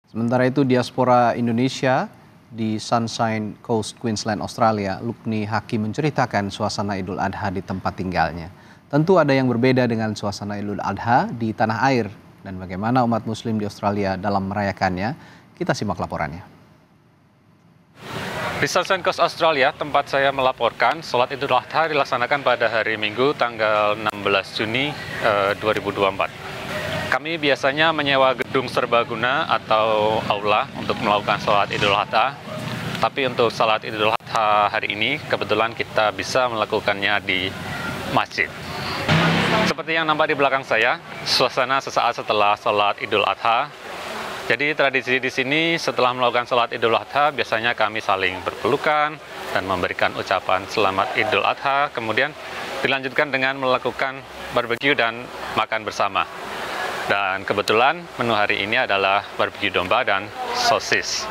Sementara itu, diaspora Indonesia di Sunshine Coast, Queensland, Australia, Lukni Hakim menceritakan suasana Idul Adha di tempat tinggalnya. Tentu ada yang berbeda dengan suasana Idul Adha di tanah air dan bagaimana umat muslim di Australia dalam merayakannya. Kita simak laporannya. Di Sunshine Coast, Australia, tempat saya melaporkan, sholat Idul Adha dilaksanakan pada hari Minggu tanggal 16 Juni 2024. Kami biasanya menyewa gedung serbaguna atau aula untuk melakukan sholat Idul Adha. Tapi untuk sholat Idul Adha hari ini, kebetulan kita bisa melakukannya di masjid. Seperti yang nampak di belakang saya, suasana sesaat setelah sholat Idul Adha. Jadi tradisi di sini setelah melakukan sholat Idul Adha, biasanya kami saling berpelukan dan memberikan ucapan selamat Idul Adha. Kemudian dilanjutkan dengan melakukan barbeque dan makan bersama. Dan kebetulan menu hari ini adalah barbeque domba dan sosis.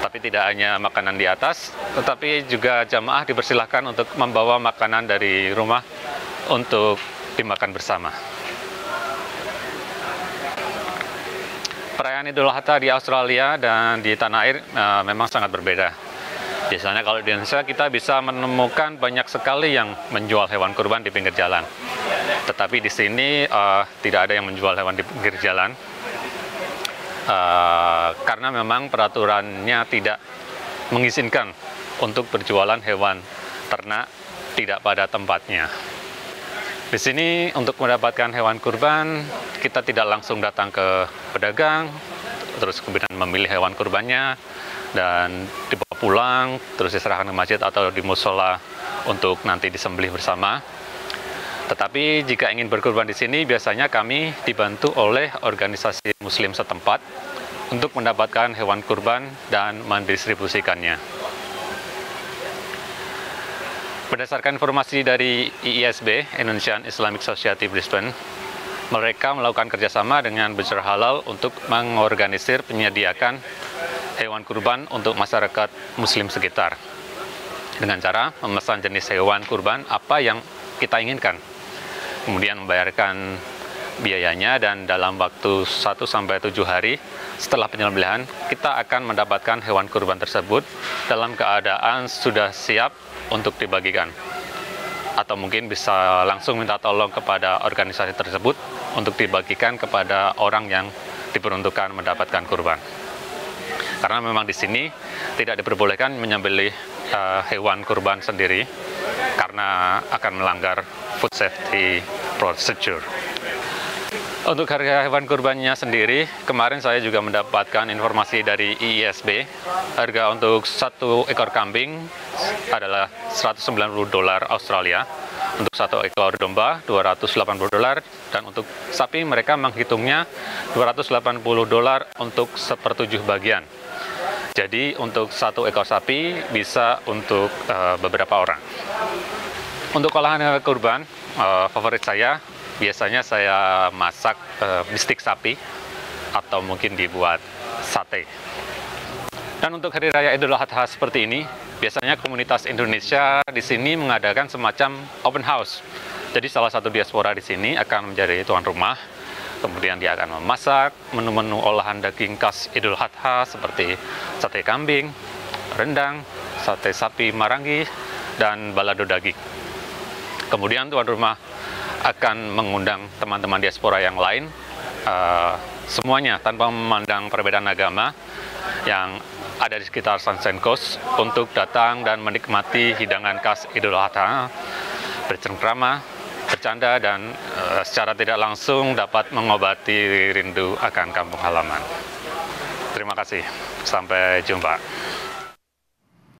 Tapi tidak hanya makanan di atas, tetapi juga jamaah dipersilahkan untuk membawa makanan dari rumah untuk dimakan bersama. Perayaan Idul Adha di Australia dan di tanah air memang sangat berbeda. Biasanya kalau di Indonesia kita bisa menemukan banyak sekali yang menjual hewan kurban di pinggir jalan. Tetapi di sini tidak ada yang menjual hewan di pinggir jalan karena memang peraturannya tidak mengizinkan untuk berjualan hewan ternak tidak pada tempatnya. Di sini untuk mendapatkan hewan kurban kita tidak langsung datang ke pedagang, terus kemudian memilih hewan kurbannya dan dibawa pulang, terus diserahkan ke masjid atau di musola untuk nanti disembelih bersama. Tetapi jika ingin berkurban di sini, biasanya kami dibantu oleh organisasi muslim setempat untuk mendapatkan hewan kurban dan mendistribusikannya. Berdasarkan informasi dari IISB, Indonesian Islamic Society Brisbane, mereka melakukan kerjasama dengan Butcher Halal untuk mengorganisir penyediakan hewan kurban untuk masyarakat muslim sekitar. Dengan cara memesan jenis hewan kurban apa yang kita inginkan. Kemudian membayarkan biayanya dan dalam waktu 1-7 hari setelah penyembelihan kita akan mendapatkan hewan kurban tersebut dalam keadaan sudah siap untuk dibagikan. Atau mungkin bisa langsung minta tolong kepada organisasi tersebut untuk dibagikan kepada orang yang diperuntukkan mendapatkan kurban. Karena memang di sini tidak diperbolehkan menyembelih hewan kurban sendiri karena akan melanggar food safety procedure. Untuk harga hewan kurbannya sendiri, kemarin saya juga mendapatkan informasi dari IISB. Harga untuk satu ekor kambing adalah $190 Australia. Untuk satu ekor domba $280 dan untuk sapi mereka menghitungnya $280 untuk 1/7 bagian. Jadi untuk satu ekor sapi bisa untuk beberapa orang. Untuk olahan kurban, favorit saya biasanya saya masak bistik sapi atau mungkin dibuat sate. Dan untuk hari raya Idul Adha seperti ini, biasanya komunitas Indonesia di sini mengadakan semacam open house. Jadi salah satu diaspora di sini akan menjadi tuan rumah. Kemudian dia akan memasak menu-menu olahan daging khas Idul Adha seperti sate kambing, rendang, sate sapi marangi, dan balado daging. Kemudian tuan rumah akan mengundang teman-teman diaspora yang lain, semuanya tanpa memandang perbedaan agama yang ada di sekitar Sunshine Coast untuk datang dan menikmati hidangan khas Idul Adha, bercengkrama, bercanda, dan secara tidak langsung dapat mengobati rindu akan kampung halaman. Terima kasih, sampai jumpa.